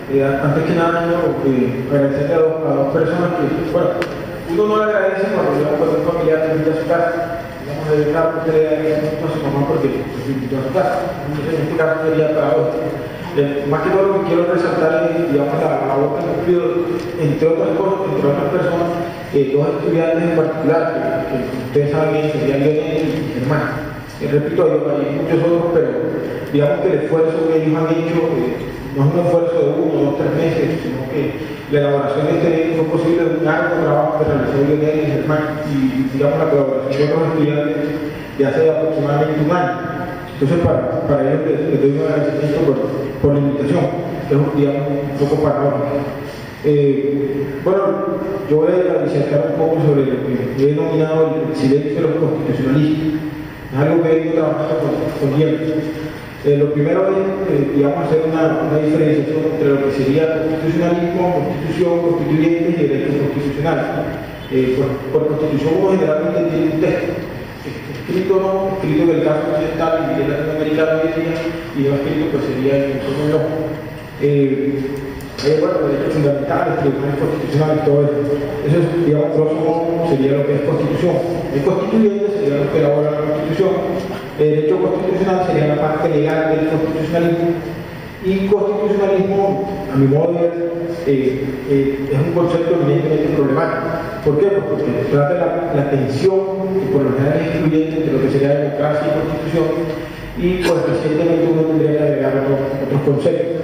Antes que nada, agradecerle a dos personas que, bueno, uno no le agradece cuando un familiar te invita a su casa. Digamos, de verdad, usted le agradece mucho a su mamá porque te invitó a su casa. Entonces, en este caso sería para hoy. Más que todo lo que quiero resaltar es, digamos, la labor que han cumplido, entre otras cosas, entre otras personas, dos estudiantes en particular, que ustedes saben bien, serían Leonel y Germán. Repito, hay muchos otros, pero digamos que el esfuerzo que ellos han hecho no es un esfuerzo de 1, 2, 3 meses, sino que la elaboración de este evento fue posible de un largo trabajo que realizó Leonel y Germán y, digamos, la colaboración de otros estudiantes de hace aproximadamente un año. Entonces, para ellos les doy un agradecimiento por la invitación, que es, digamos, un poco para ahora. Bueno, yo voy a disertar un poco sobre lo que he denominado el silencio de los constitucionalistas. Es algo que he ido trabajando con tiempo. Lo primero es, digamos, hacer una diferenciación entre lo que sería constitucionalismo, constitución, constituyentes y derecho constitucional. Por constitución uno generalmente tiene un texto. Escrito no, escrito en el caso occidental y en latinoamericano hoy en día, y no escrito pues sería en el tono no. Bueno, derechos fundamentales, tribunales constitucionales, todo eso. Eso es, digamos, grosso modo, sería lo que es constitución. El constituyente sería lo que elabora la constitución. El derecho constitucional sería la parte legal del constitucionalismo. Y constitucionalismo, a mi modo de ver, es un concepto evidentemente problemático. ¿Por qué? Pues porque trata la tensión, que por lo general es excluyente entre lo que sería democracia y constitución, y pues recientemente uno tendría que agregar otros conceptos.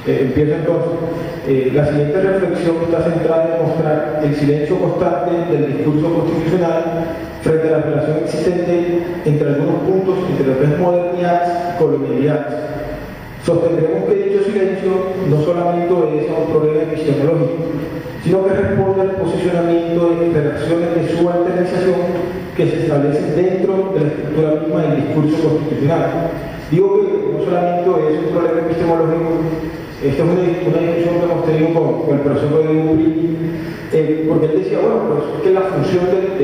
Empiezo entonces. La siguiente reflexión está centrada en mostrar el silencio constante del discurso constitucional frente a la relación existente entre algunos puntos entre lo que es modernidad y colonialidad. Sostendremos que dicho silencio no solamente obedece a un problema epistemológico, sino que responde al posicionamiento de relaciones de subalternización que se establecen dentro de la estructura misma del discurso constitucional. Digo que no solamente obedece a un problema epistemológico. Esta es una discusión que hemos tenido con el profesor Rodrigo Murillo, porque él decía, bueno, pues es que la función del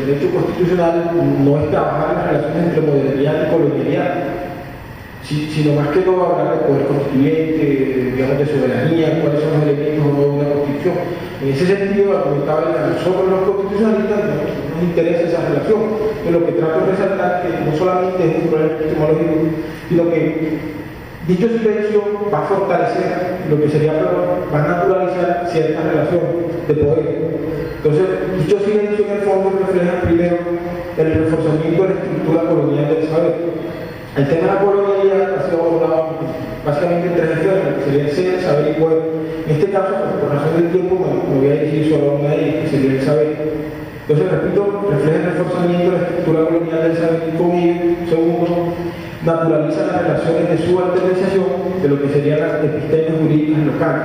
derecho constitucional no es trabajar en las relaciones entre modernidad y colonialidad, sino más que todo hablar de poder constituyente, digamos, de soberanía, cuáles son los elementos o no de una constitución. En ese sentido, argumentaba que a nosotros los constitucionalistas no nos interesa esa relación, pero lo que trato de resaltar es que no solamente es un problema epistemológico, sino que dicho silencio va a fortalecer lo que sería peor, va a naturalizar ciertas relaciones de poder. Entonces, dicho silencio en el fondo refleja primero el reforzamiento de la estructura colonial del saber. El tema de la colonialidad ha sido abordado básicamente en tres esferas, que sería el ser, saber y poder. En este caso, por razón del tiempo, me voy a dirigir solo a una de ellas, que sería el saber. Entonces, repito, refleja el reforzamiento de la estructura colonial del saber y con ello, segundo, naturaliza las relaciones de subalternización de lo que serían las epistemes jurídicas locales.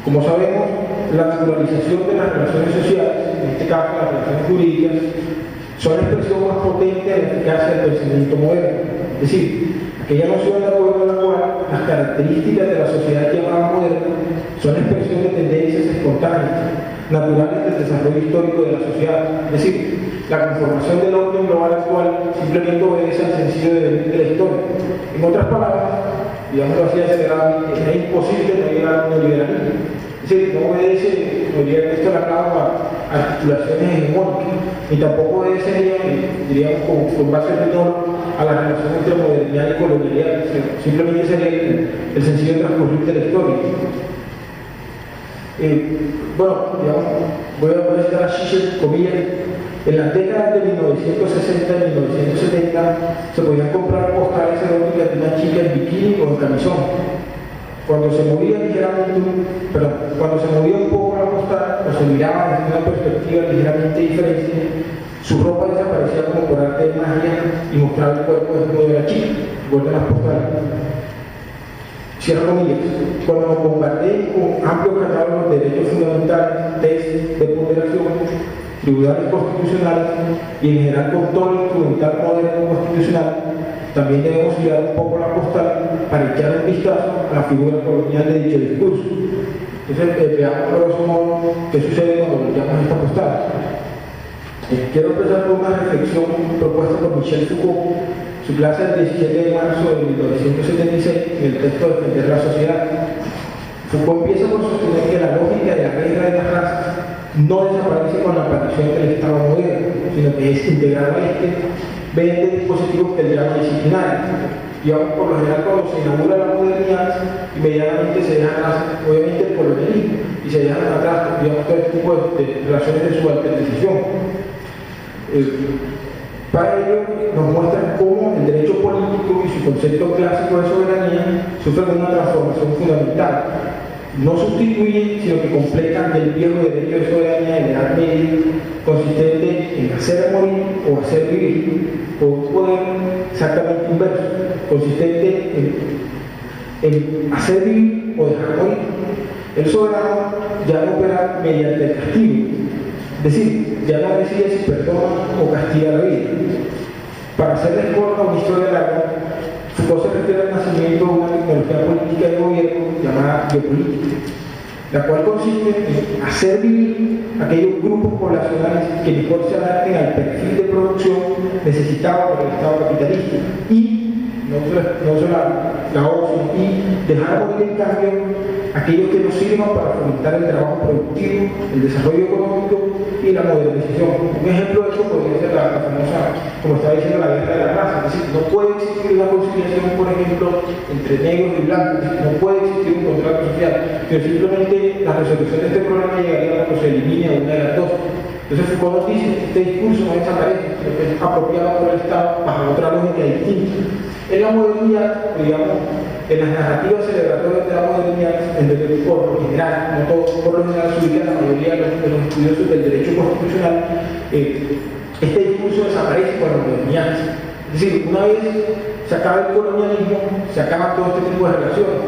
Como sabemos, la naturalización de las relaciones sociales, en este caso las relaciones jurídicas, son la expresión más potente de la eficacia del pensamiento moderno. Es decir, aquella noción de acuerdo a la cual las características de la sociedad llamada moderna son la expresión de tendencias espontáneas, naturales del desarrollo histórico de la sociedad. Es decir, la conformación del orden global actual simplemente obedece al sencillo devenir de la historia. En otras palabras, digámoslo así acelerado, es imposible no llegar a un neoliberalismo. Es decir, no obedece, como diría esto la clave, a articulaciones hegemónicas, ni tampoco obedecería, diríamos, con base menor a la relación entre modernidad y colonialidad. Simplemente sería el sencillo transcurrir de la historia. Bueno, digamos, voy a citar a Zizek, comillas. En las décadas de 1960 y 1970 se podían comprar postales eróticas de una chica en bikini o en camisón. Cuando se movía un poco la postal o se miraba desde una perspectiva ligeramente diferente, su ropa desaparecía como por arte de magia y mostraba el cuerpo desnudo de la chica, igual de las postales. Cierro comillas. Cuando nos bombardeé con amplios catálogos de derechos fundamentales, test de ponderación, tribunales constitucionales y en general con todo el instrumental moderno constitucional, también debemos mirar un poco la postal para echar un vistazo a la figura colonial de dicho discurso. Entonces, veamos a grosso modo qué sucede cuando llamamos esta postal. Quiero empezar con una reflexión propuesta por Michel Foucault, su clase del 17 de marzo de 1976, en el texto Defender la Sociedad. Foucault empieza por sostener que la lógica de la guerra de las razas no desaparece con la aparición del Estado moderno, sino que es integrado a este mediante dispositivos que él llama disciplinarios. Digamos, por lo general, cuando se inaugura la modernidad, inmediatamente se dejan atrás, obviamente, el colonialismo, y se dejan atrás, digamos, todo este tipo de relaciones de subalternización. Para ello, nos muestran cómo el derecho político y su concepto clásico de soberanía sufren una transformación fundamental. No sustituyen, sino que completan el viejo derecho de soberanía de la Edad Media, consistente en hacer morir o hacer vivir, por un poder exactamente inverso, consistente en hacer vivir o dejar morir. El soberano ya no opera mediante el castigo, es decir, ya no decide si perdona o castiga la vida. Para hacerles corta una historia larga, Foucault se refiere al nacimiento de una tecnología política de gobierno llamada biopolítica, la cual consiste en hacer vivir aquellos grupos poblacionales que mejor se adapten al perfil de producción necesitado por el Estado capitalista y no solo la opción y dejar morir en cambio aquellos que nos sirvan para fomentar el trabajo productivo, el desarrollo económico y la modernización. Un ejemplo de eso podría ser la famosa, como estaba diciendo, la guerra de la raza. Es decir, no puede existir una conciliación, por ejemplo, entre negros y blancos, no puede existir un contrato social, pero simplemente la resolución de este problema llegaría cuando se elimine una de las dos. Entonces Foucault nos dice que este discurso no desaparece, sino que es apropiado por el Estado bajo otra lógica distinta. En la modernidad, digamos, en las narrativas celebratorias de la modernidad, en donde por lo general, no todos, por lo general se ubica la mayoría de los estudiosos del derecho constitucional, este discurso desaparece con la modernidad. Es decir, una vez se acaba el colonialismo, se acaba todo este tipo de relaciones.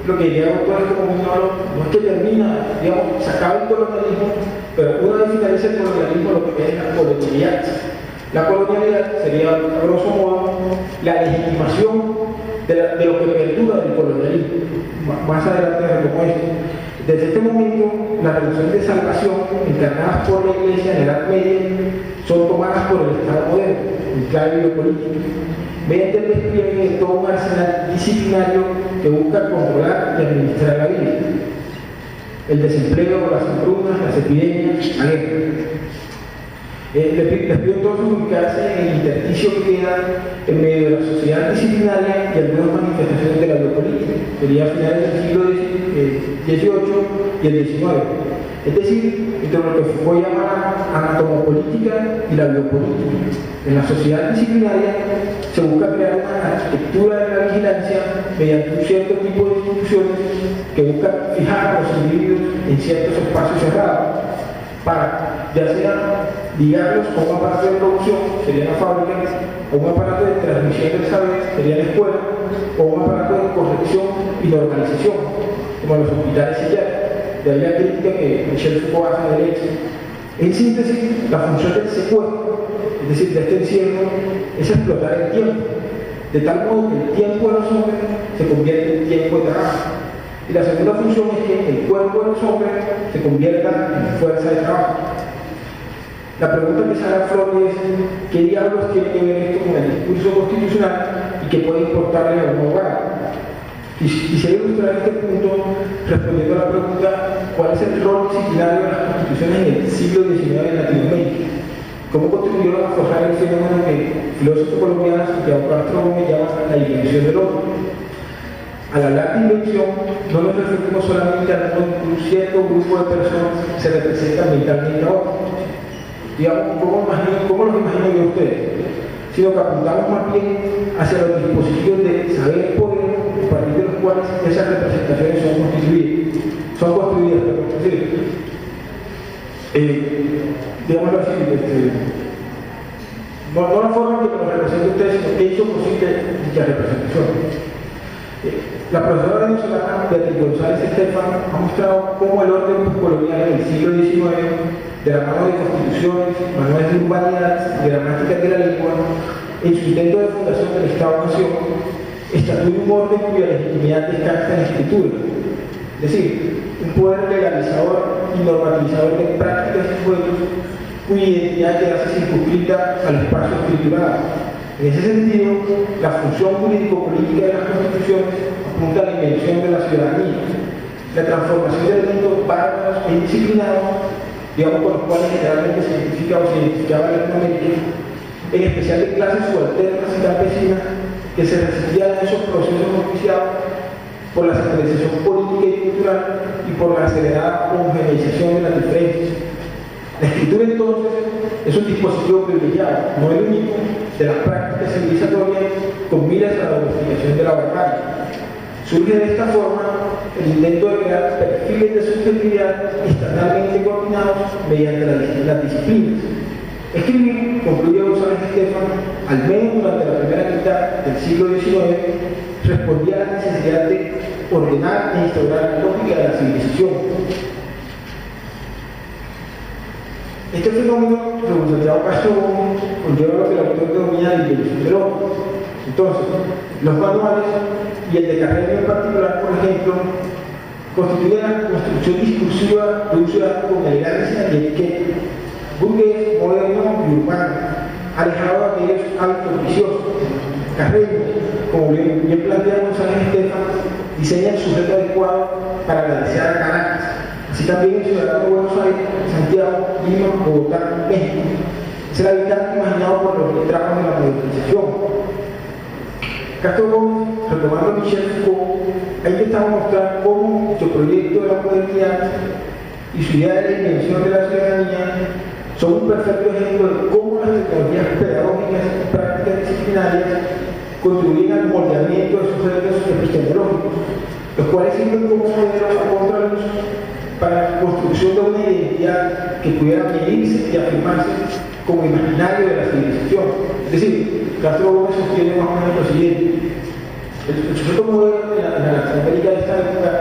Lo que diría autores como Minoro, no es que termina, digamos, se acaba el colonialismo, pero una vez finaliza el colonialismo, lo que queda es la colonialidad. La colonialidad sería, a grosso modo, la legitimación de lo que perdura del colonialismo. Más adelante retomo esto. Desde este momento, las relaciones de salvación encarnadas por la Iglesia en la Edad Media son tomadas por el Estado moderno, en clave biopolítica, mediante el despliegue de todo un arsenal disciplinario que busca controlar y administrar la vida. El desempleo, las hambrunas, las epidemias, la guerra. Les pido entonces ubicarse en el intersticio que queda en medio de la sociedad disciplinaria y algunas manifestaciones de la biopolítica, sería a finales del siglo XVIII y el XIX. Es decir, entre lo que Foucault llama anatomopolítica y la biopolítica. En la sociedad disciplinaria se busca crear una arquitectura de la vigilancia mediante un cierto tipo de instituciones que buscan fijar a los individuos en ciertos espacios cerrados para, ya sea ligarlos a un aparato de producción, sería la fábrica, o un aparato de transmisión del saber, sería la escuela, o un aparato de corrección y de organización, como los hospitales psiquiátricos. De ahí la crítica que Michel Foucault hace de derecho. En síntesis, la función del secuestro, es decir, de este encierro, es explotar el tiempo, de tal modo que el tiempo de los hombres se convierte en tiempo de trabajo. Y la segunda función es que el cuerpo de los hombres se convierta en fuerza de trabajo. La pregunta que sale a flor es: ¿qué diablos tiene que ver esto con el discurso constitucional y qué puede importarle a un abogado? Quisiera ilustrar este punto respondiendo a la pregunta: ¿cuál es el rol disciplinario de las constituciones en el siglo XIX en Latinoamérica? ¿Cómo contribuyeron a forjar el fenómeno que filósofos colombianos y Tiago Castro Gómez llaman la invención del hombre? Al hablar de invención, no nos referimos solamente a un cierto grupo de personas que se representan mentalmente a otros. Digamos, ¿cómo los imagino yo a ustedes? Sino que apuntamos más bien hacia los dispositivos de saber poder a partir de los cuales esas representaciones son construidas, es decir, digámoslo así, no la forma en que nos representa ustedes, sino que hizo posible dicha representación. La profesora venezolana Beatriz González Estefan ha mostrado cómo el orden colonial en el siglo XIX, de la mano de constituciones, manuales de urbanidad, gramáticas de la lengua, en su intento de fundación del Estado-Nación, estatúe un orden cuya legitimidad descansa en la escritura. Es decir, un poder legalizador y normativizador de prácticas y juegos cuya identidad queda circunscrita al espacio escriturado. En ese sentido, la función jurídico-política de las constituciones apunta a la invención de la ciudadanía, la transformación de elementos bárbaros e indisciplinados, digamos, con los cuales generalmente se identifica o se identificaba en Latinoamérica, en especial de clases subalternas y campesinas que se resistían a esos procesos propiciados por la centralización política y cultural y por la acelerada homogeneización de las diferencias. La escritura, entonces, es un dispositivo privilegiado, no el único, de las prácticas civilizatorias con miras a la unificación de la barbarie. Surge de esta forma el intento de crear perfiles de subjetividad estatalmente coordinados mediante las disciplinas. Escribir, concluye González Estefan, al menos durante la primera mitad del siglo XIX, respondía a la necesidad de ordenar e instaurar la lógica de la civilización. Este fenómeno, según Santiago Castro Gómez, conlleva lo que el autor denomina la involución del hombre. Entonces, los manuales, y el de Carreño en particular, por ejemplo, constituyen la construcción discursiva de un ciudadano con elegancia y etiqueta, burgués, moderno y urbano, alejado de aquellos hábitos viciosos. Carreño, como bien plantea González Estefan, diseña el sujeto adecuado para la deseada Caracas. Así también el ciudadano de Buenos Aires, Santiago, Lima, Bogotá, México. Es el habitante imaginado por los letrados de la modernización. Castro Gómez, retomando a Michel Foucault, ha intentado mostrar cómo su proyecto de la modernidad y su idea de la invención de la ciudadanía son un perfecto ejemplo de cómo las tecnologías pedagógicas y prácticas disciplinarias contribuyen al moldeamiento de sujetos epistemológicos, los cuales sirven como modelo a contraluz para la construcción de una identidad que pudiera medirse y afirmarse como imaginario de la civilización. Es decir, Castro Gómez sostiene más o menos lo siguiente: el sujeto moderno en la Latinoamérica de esta época,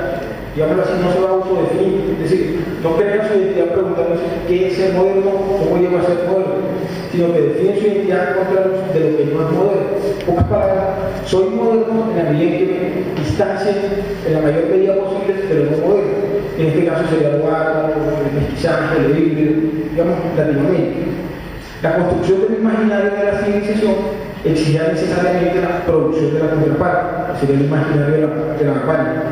digámoslo así, no se va a autodefinir, es decir, no crea su identidad preguntándose qué es ser moderno, cómo llegó a ser moderno, sino que define su identidad contra de lo que no es moderno. En pocas palabras, soy moderno en la medida que me distancie en la mayor medida posible de lo no moderno. En este caso sería el bárbaro, el mestizaje, el híbrido, digamos, Latinoamérica. La construcción del imaginario de la civilización exigía necesariamente la producción de la contraparte, que sería el imaginario de la barbarie.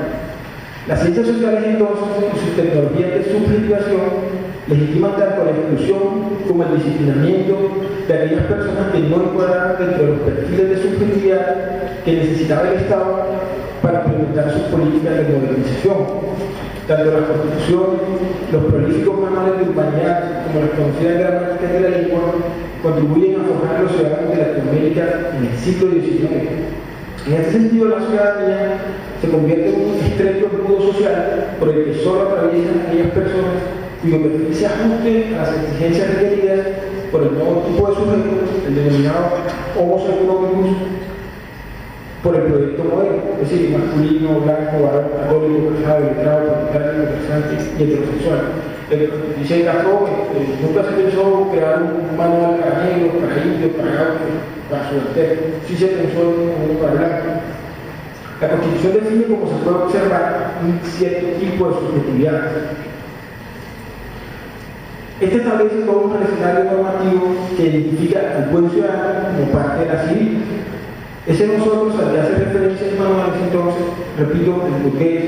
Las ciencias sociales, entonces, y sus tecnologías de subjetivación legitiman tanto la exclusión como el disciplinamiento de aquellas personas que no encuadran dentro de los perfiles de subjetividad que necesitaba el Estado para implementar sus políticas de modernización. Tanto la Constitución, los prolíficos manuales de urbanidad como las conocidas gramáticas de la lengua contribuyen a forjar a los ciudadanos de Latinoamérica en el siglo XIX. En este sentido, la ciudadanía se convierte en un estrecho embudo social por el que solo atraviesan aquellas personas cuyo perfil se ajuste a las exigencias requeridas por el nuevo tipo de sujeto, el denominado Homo economicus, por el proyecto moderno, es decir, masculino, blanco, varón, católico, casado, letrado, propietario, conversante y heterosexual. Dice Castro que nunca se pensó crear un manual para negros, para indios, para gauchos, para subalternos. Sí se pensó en uno para blanco. La Constitución define, como se puede observar, un cierto tipo de subjetividad. Este establece todo un escenario normativo que identifica al buen ciudadano como parte de la civil. Ese nosotros, al que hace referencia en manuales, entonces, repito, el burgués,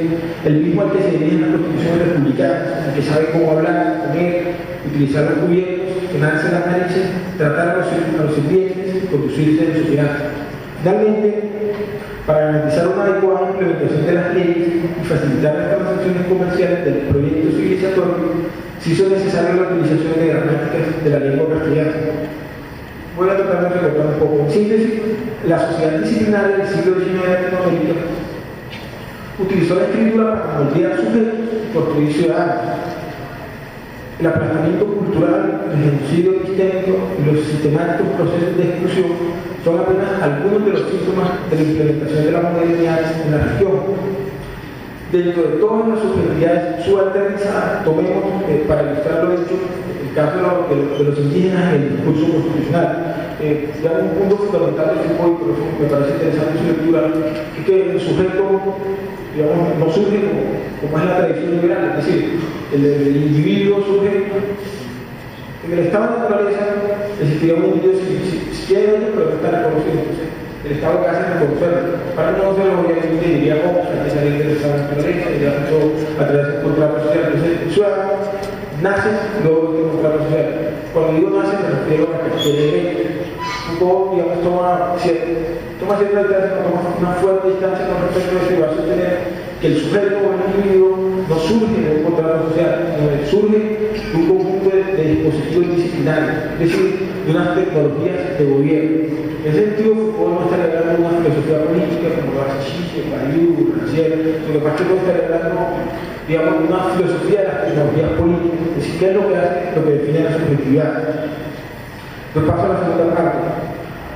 el mismo al que se dirigen las constituciones republicanas, el que sabe cómo hablar, comer, utilizar los cubiertos, llenarse las narices, tratar a los sirvientes y conducirse en sociedad. Finalmente, para garantizar una adecuada implementación de las leyes y facilitar las transacciones comerciales del proyecto civilizatorio, se hizo necesaria la utilización de gramáticas de la lengua castellana. Voy a tratar de recordar un poco. En síntesis, la sociedad disciplinaria del siglo XIX de Latinoamérica utilizó la escritura para moldear sujetos y construir ciudadanos. El aplastamiento cultural, el genocidio epistémico y los sistemáticos procesos de exclusión son apenas algunos de los síntomas de la implementación de la modernidad en la región. Dentro de todas las subjetividades subalternizadas, tomemos, para ilustrar lo hecho, el caso de los indígenas en el discurso constitucional. Ya un punto fundamental de Foucault, por ejemplo, me parece interesante su lectura, es que el sujeto, digamos, no surge como es la tradición liberal, es decir, el individuo surge en el estado de naturaleza. Existiría un individuo si quiere, pero no está reconocido. El Estado que hace reconocerlo. Para no se lo voy a decir, diría, hay que salir del estado de naturaleza, diría mucho a ciudadano, naces luego de un contrato social. Cuando digo nace me refiero a que quiere ley. Un poco, digamos, toma cierta distancia, toma una fuerte distancia con respecto a eso y va a sostener que el sujeto o el individuo no surge de un contrato social, sino que surge de un conjunto de dispositivos disciplinarios, es decir, de unas tecnologías de gobierno. En ese sentido, podemos estar hablando de una filosofía política como Bastiat, Badiou, Rancière, lo que pasa es que podemos estar hablando, digamos, de una filosofía de las tecnologías políticas, es decir, qué es lo que hace, lo que define la subjetividad. Entonces paso a la segunda parte.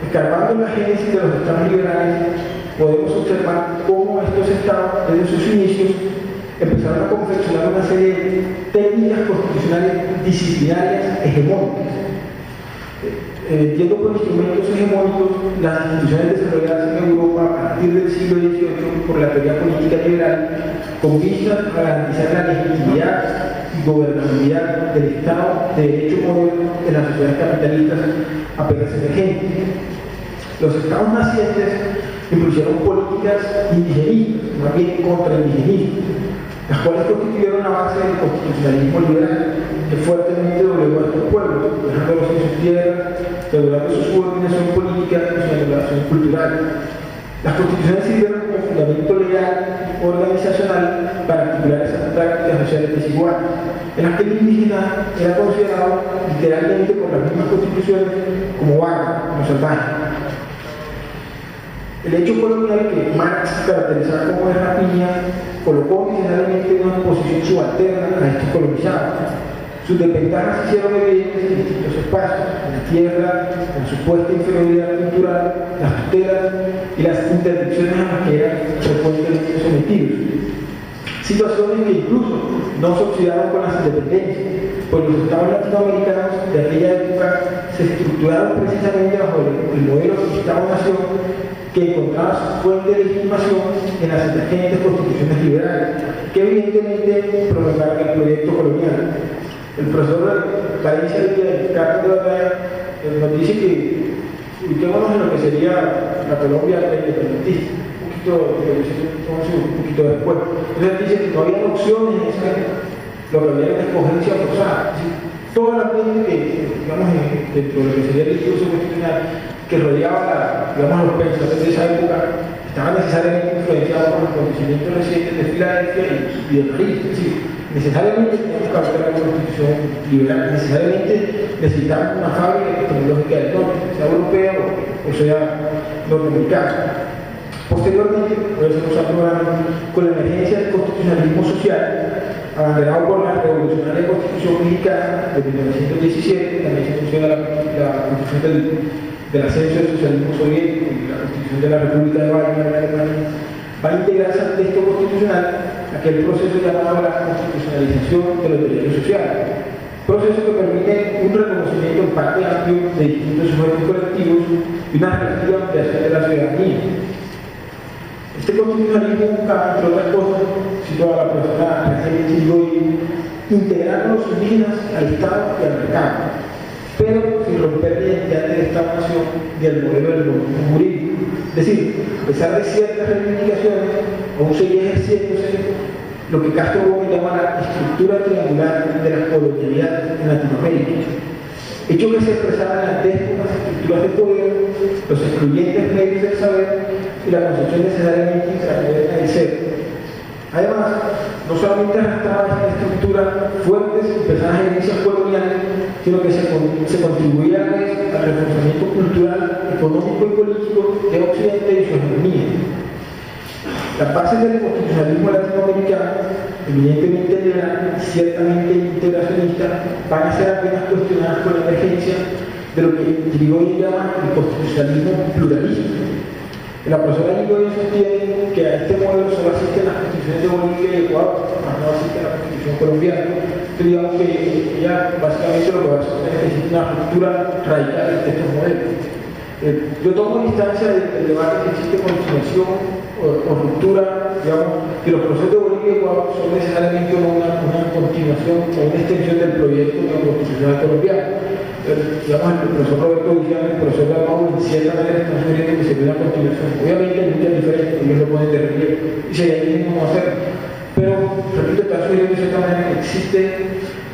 Escarbando en la génesis de los estados liberales, podemos observar cómo estos estados, desde sus inicios, empezaron a confeccionar una serie de técnicas constitucionales disciplinarias hegemónicas. Entiendo por instrumentos hegemónicos las instituciones desarrolladas en Europa a partir del siglo XVIII por la teoría política liberal, con vistas a garantizar la legitimidad y gobernabilidad del Estado de derecho moderno en las sociedades capitalistas apenas emergentes. Los estados nacientes impusieron políticas indigenistas, más bien contraindigenistas, las cuales constituyeron la base del constitucionalismo liberal, que fuertemente doblegó a estos pueblos, dejándolos en sus tierras, regulando su subordinación política y su regulación cultural. Las constituciones sirvieron como fundamento legal organizacional para articular esas prácticas sociales desiguales, en las que el indígena era considerado literalmente por las mismas constituciones como vago, como salvaje. El hecho colonial que Marx caracterizaba como de rapiña colocó originalmente en una posición subalterna a estos colonizados. Sus desventajas se hicieron evidentes en distintos espacios, en la tierra, en su supuesta inferioridad cultural, las tutelas y las interdicciones a las que eran frecuentemente sometidos. Situaciones que incluso no se oxidaron con las independencias, pues los estados latinoamericanos de aquella época se estructuraron precisamente bajo el modelo de Estado-Nación que encontraba su fuente de legitimación en las emergentes constituciones liberales, que evidentemente prolongaron el proyecto colonial. El profesor Valencia de Carlos de Batalla nos dice que ubiquémonos en lo que sería la Colombia independentista, un poquito después. Entonces dice que no había opciones en esa época, lo que había era una escogencia forzada. Todo el ambiente que, digamos, dentro de lo que sería el discurso constitucional que rodeaba los pensadores de esa época estaba necesariamente influenciado por los acontecimientos recientes de Filadelfia y de París. Es decir, necesariamente teníamos que adoptar una constitución liberal, necesariamente necesitábamos una fábrica tecnológica del norte, sea europea o sea norteamericana. Posteriormente, por eso nos aprobamos con la emergencia del constitucionalismo social, abanderado por la revolucionaria Constitución Mexicana de 1917, también se funciona la Constitución del ascenso del socialismo soviético y la Constitución de la República de Weimar de Alemania, va a integrarse al texto constitucional aquel proceso llamado la constitucionalización de los derechos sociales, proceso que permite un reconocimiento en parte amplio de distintos sujetos colectivos y una relativa ampliación de la ciudadanía. Este constitucionalismo busca, entre otras cosas, cito a la profesora Rancière Chirigoyen, integrar a los indígenas al Estado y al mercado, pero sin romper la identidad del Estado-Nación y el modelo del monopolio jurídico. Es decir, a pesar de ciertas reivindicaciones, aún seguía ejerciéndose lo que Castro Gómez llama la estructura triangular de la colonialidad en Latinoamérica. Hecho que se expresaba en las déspotas estructuras de poder, los excluyentes medios del saber y la concepción necesariamente intramoderna del ser. Además, no solamente arrastraba esta estructura fuertes y pesadas herencias coloniales, sino que se contribuía al reforzamiento cultural, económico y político de Occidente y su hegemonía. Las bases del constitucionalismo latinoamericano, evidentemente liberal, ciertamente integracionista, van a ser apenas cuestionadas por la emergencia de lo que Chirigoyen llama el constitucionalismo pluralista. La profesora Chirigoyen sostiene que a este modelo solo asisten las constituciones de Bolivia y Ecuador, más no asiste la constitución colombiana. Entonces, digamos que ella básicamente lo que va a sostener es que existe una ruptura radical de estos modelos. Yo tomo distancia del debate que existe continuación o ruptura, digamos, que los procesos de Bolivia y Ecuador son necesariamente una continuación o una extensión del proyecto constitucional colombiano. Digamos, el profesor Roberto Guillán, el profesor Dalmau, en cierta manera están sugiriendo que se ve una continuación. Obviamente hay muchas diferencias, ellos lo pueden derribar y si hay alguien no hacer. pero, repito, está sugiriendo de cierta manera que existe,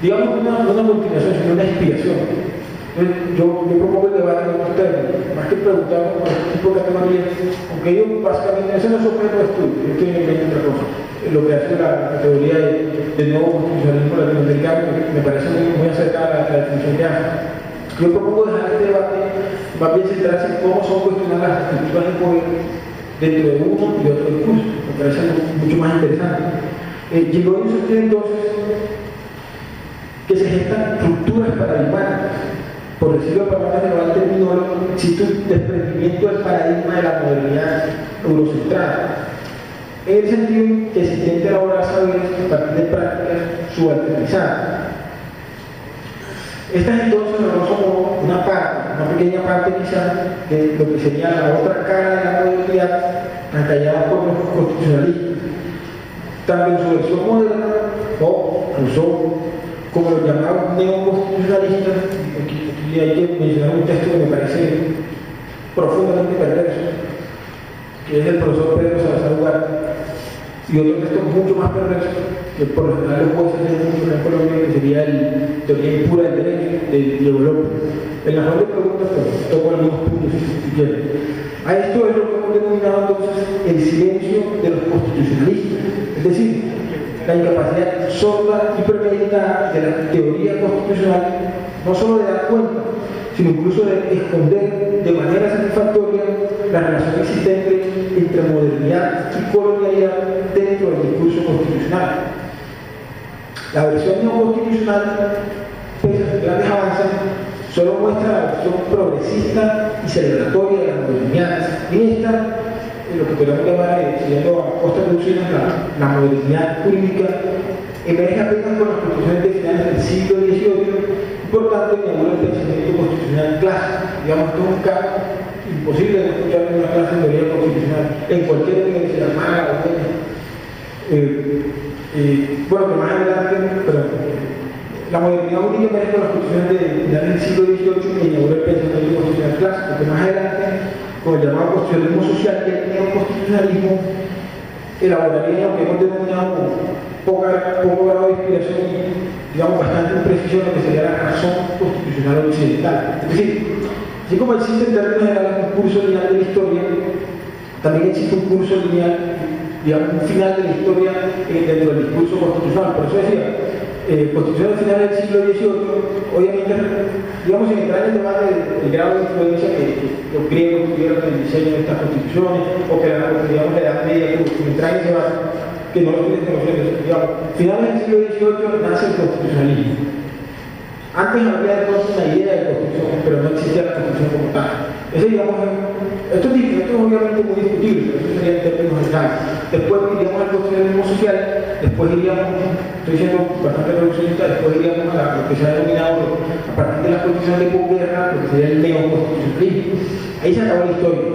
digamos, una continuación, sino una inspiración. Entonces, yo propongo el debate con ustedes, más que preguntar por este tipo de categorías, aunque ellos básicamente, ese no es su objeto de estudio, ellos tienen en mente otra cosa. Lo que hace la categoría de nuevo constitucionalismo latinoamericano, que me parece muy acercada a la definición que hace. Yo propongo dejar este debate más bien centrarse en cómo son cuestionadas las estructuras de poder dentro de uno y otro discurso. Me parece mucho más interesante. Giroy sostiene entonces que se gestan rupturas paradigmáticas, por decirlo de palabras de Noval Terminolo, existe un desprendimiento del paradigma de la modernidad eurocentrada, en el sentido que se intenta elaborar saberes a partir de prácticas subalternizadas. Estas entonces no son una pequeña parte quizás de lo que sería la otra cara de la modernidad encallada por los constitucionalistas, tanto en su versión moderna o incluso como los llamados neoconstitucionalistas. Aquí hay que mencionar un texto que me parece profundamente perverso, que es del profesor Pedro Salazar Ugarte, y otro texto mucho más perverso, que por lo general los jueces del mundo en Colombia, que sería el Teoría Impura del Derecho, de Diego López. En la cual le preguntas, toco algunos puntos si quieren. A esto es lo que hemos denominado entonces el silencio de los constitucionalistas, es decir, la incapacidad sorda y premeditada de la teoría constitucional, no solo de dar cuenta, sino incluso de esconder de manera satisfactoria la relación existente entre modernidad y colonialidad dentro del discurso constitucional. La versión neoconstitucional, pese a sus grandes avances, solo muestra la versión progresista y celebratoria de la modernidad. En esta, lo que podemos llamar, siguiendo a Costa Lucina, la modernidad jurídica, emerge apenas con las constituciones de finales del siglo XVIII y por tanto inaugura el pensamiento constitucional clásico. Digamos, esto es un caso imposible de escuchar en una clase de teoría constitucional en cualquier universidad mala o bueno, que más adelante, pero la modernidad jurídica emerge con las constituciones de finales del siglo XVIII que inaugura el pensamiento constitucional clásico, que más adelante, con el llamado constitucionalismo social y el neoconstitucionalismo, elaboraría lo que hemos denominado poco grado de inspiración y, digamos, bastante imprecisión lo que sería la razón constitucional occidental. Es decir, así como existe en términos generales un curso lineal de la historia, también existe un curso lineal, digamos, un final de la historia dentro del discurso constitucional. Por eso decía, constitución al final del siglo XVIII, obviamente, digamos, en entrar en el debate del grado de influencia que los griegos tuvieron en el diseño de estas constituciones, o que digamos, la Edad Media, que entrar en ese debate, que no lo tienen conociendo, digamos, finales del siglo XVIII nace el constitucionalismo. Antes había entonces una idea de constitución, pero no existía la constitución como tal. Ese, digamos, esto es obviamente muy discutible, pero eso sería en términos generales. Después iríamos al constitucionalismo social, después iríamos, estoy siendo bastante reduccionista, después iríamos a lo que se ha denominado a partir de la constitución de posguerra, lo que sería el neoconstitucionalismo. Ahí se acabó la historia.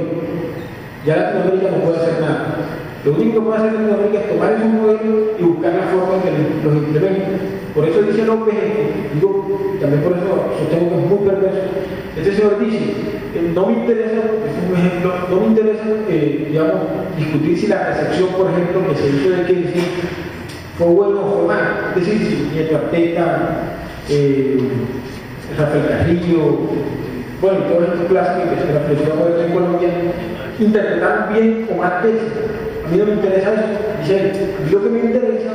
Ya Latinoamérica no puede hacer nada. Lo único que puede hacer Latinoamérica es tomar esos modelos y buscar la forma en que los implementen. Por eso dice López, digo, también por eso sostengo que es muy perverso. Este señor dice, no me interesa, es un ejemplo, no me interesa, digamos, discutir si la recepción, por ejemplo, que se hizo de que decir fue bueno o fue mal. Es decir, si Nieto Arteta, Rafael Carrillo, bueno, y todos estos clásicos que se reflexionó en Colombia, interpretaron bien o mal tesis. A mí no me interesa eso. Dice, lo que me interesa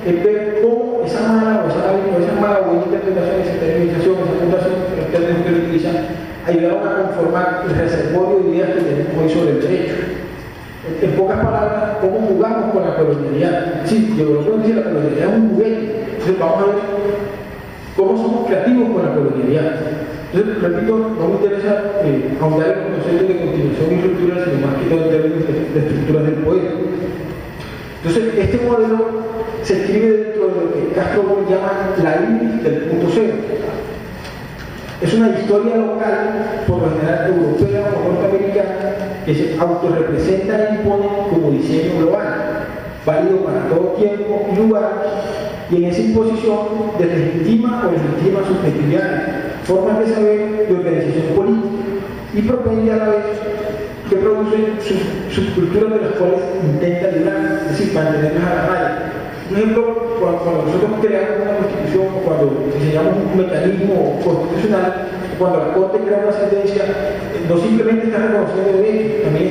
es ver cómo esa mala o buena interpretación, esa terminización, esa fundación, los términos que lo utilizan, ayudaron a conformar el reservorio de ideas que tenemos hoy sobre el derecho. En pocas palabras, cómo jugamos con la colonialidad. Sí, yo lo que dice, la colonialidad es un juguete. Entonces vamos a ver cómo somos creativos con la colonialidad. Entonces, repito, no me interesa ahondar en los conceptos de continuación y ruptura, sino más que todo en términos de estructuras del poder. Entonces, este modelo se escribe dentro de lo que Castro llama la IBIS del punto cero. Es una historia local, por lo general europea o norteamericana, que se autorrepresenta e impone como diseño global, válido para todo tiempo y lugar, y en esa imposición deslegitima o legitima subjetividades, formas de saber y organización política, y propende a la vez que producen subculturas de las cuales intenta ayudar, es decir, mantenerlas a la raya. Por ejemplo, cuando nosotros creamos una constitución o cuando diseñamos un mecanismo constitucional, cuando la Corte crea una sentencia, no simplemente está reconociendo derechos, también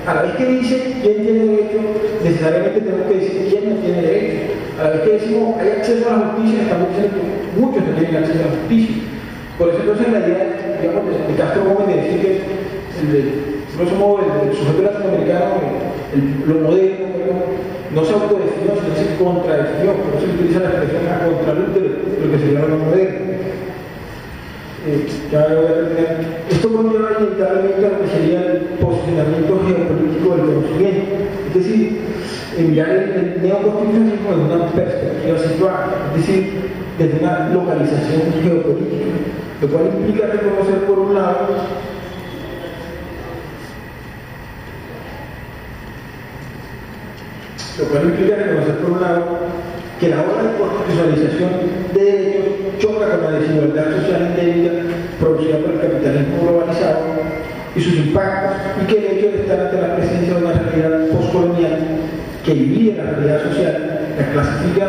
a la vez que dice quién tiene derecho, necesariamente tenemos que decir quién no tiene derecho. A la vez que decimos hay acceso a la justicia, estamos diciendo que muchos no tienen acceso a la justicia. Por eso entonces la idea, digamos, de Castro Gómez de decir que grosso modo el sujeto latinoamericano, lo moderno, no se autodefinió, sino se contradefinió, por eso se utiliza la expresión a contraluz de lo que sería lo moderno. Ya voy a terminar. Esto conlleva inevitablemente a lo que sería el posicionamiento geopolítico del conocimiento, es decir, mirar el neoconstitucionalismo desde una perspectiva situada, es decir, desde una localización geopolítica, lo cual implica reconocer por un lado que la obra de constitucionalización de derechos choca con la desigualdad social endémica producida por el capitalismo globalizado y sus impactos, y que el hecho de estar ante la presencia de una realidad postcolonial que divide la realidad social, la clasifica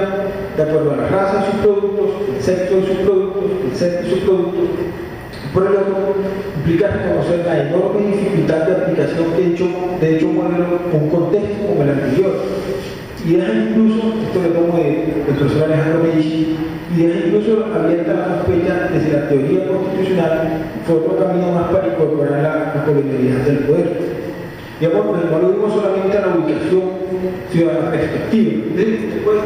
de acuerdo a la raza de sus productos, el sexo de sus productos, el sexo de sus productos. Por el otro, implica reconocer la enorme dificultad de aplicación de dicho modelo a un contexto como el anterior. Y deja incluso, esto lo tomo del profesor Alejandro Medici, y deja incluso abierta la sospecha de si la teoría constitucional fue otro camino más para incorporar la colonialidad del poder. Digamos, pues no lo digo solamente a la ubicación, sino a la perspectiva. Usted puede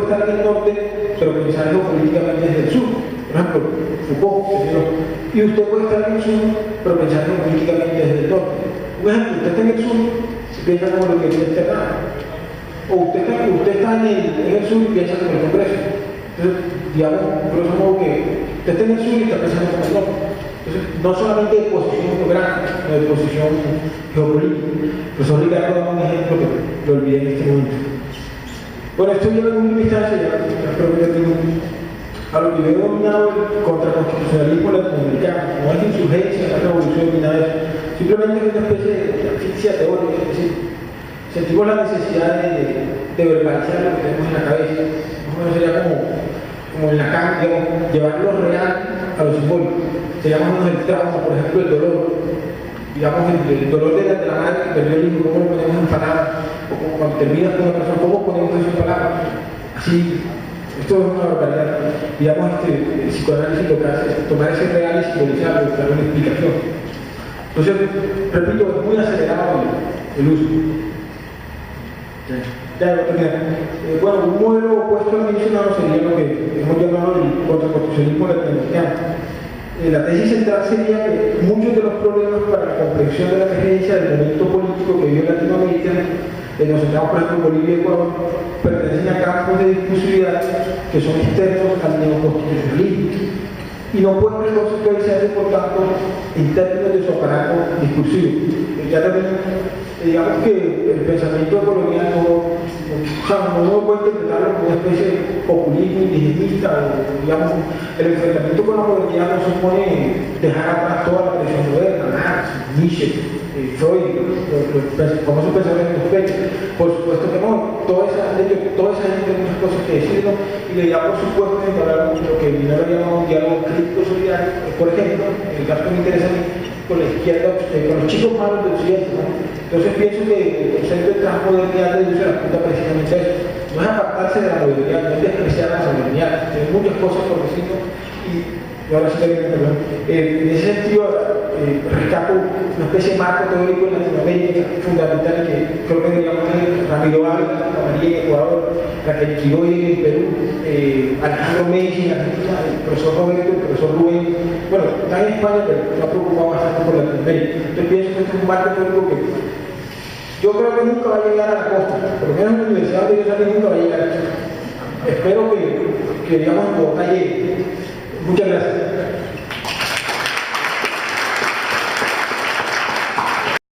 estar en el norte, pero pensando políticamente desde el sur. Por ejemplo, Foucault, y usted puede estar en el sur, pero pensando políticamente desde el norte. Por ejemplo, usted está en el sur, piensa como lo que quiere externar. O usted está en el sur y piensa como el Congreso. Entonces, digamos, grosso modo que usted está en el sur y está pensando como el norte. Entonces, no solamente de posición geográfica, sino de posición geopolítica. El profesor Ricardo da un ejemplo que lo olvidé en este momento. Bueno, esto lleva en última instancia, ya creo que ya tengo a lo que yo he denominado el contraconstitucionalismo latinoamericano. No es insurgencia, no es revolución ni nada de eso. Simplemente es una especie de asfixia teórica, es decir, sentimos la necesidad de verbalizar lo que tenemos en la cabeza. Más o menos sería como en la cama, digamos, llevar lo real a lo simbólico. Sería más o menos el trauma, por ejemplo, el dolor. Digamos, el dolor de la madre que perdió el hijo, cómo lo ponemos en palabras, o como cuando terminas con una persona, cómo ponemos eso en palabras. Así, esto es una barbaridad. Digamos, el psicoanálisis lo que hace es tomar ese real y simbolizarlo, darle una explicación. Entonces, repito, es muy acelerado el uso. Bueno, un modelo opuesto al mencionado sería lo que hemos llamado el contraconstitucionalismo latinoamericano. La tesis central sería que muchos de los problemas para la comprensión de la emergencia del momento político que vive Latinoamérica, nos centramos por ejemplo en Bolivia y Ecuador, pertenecen a campos de discusividad que son externos al neoconstitucionalismo y no pueden conceptualizarse, por tanto, en términos de su aparato discursivo. Ya también, digamos que el pensamiento colonial no puede interpretarlo como una especie de populismo indigenista, o digamos, el enfrentamiento con la modernidad no supone dejar atrás toda la tradición moderna, Marx, Nietzsche, Freud, los famosos pensamientos fechos. Por supuesto que no, toda esa gente tiene muchas cosas que decirnos y le da por supuesto en hablar lo que no le llamamos un diálogo crítico solidario, por ejemplo, en el caso que me interesa a mí, con la izquierda, con los chicos malos del occidente, ¿no? Entonces pienso que el concepto de transmodernidad reduce la punta precisamente a eso. No es apartarse de la modernidad, no es despreciar la modernidad, hay muchas cosas por decirlo y ahora sí que perdón. En ese sentido, rescato una especie de marco teórico en Latinoamérica fundamental que creo que deberíamos tener Ramiro Ávila, María en Ecuador, Raquel Quiroy en Perú, Alejandro Medici en Argentina, el profesor Roberto, el profesor Rubén, bueno, está en España, pero me ha preocupado bastante por Latinoamérica. Entonces pienso que este es un marco teórico que yo creo que nunca va a llegar a la costa, por lo menos en la universidad donde yo salí nunca va a llegar. Espero que digamos, Bogotá llegue. Muchas gracias.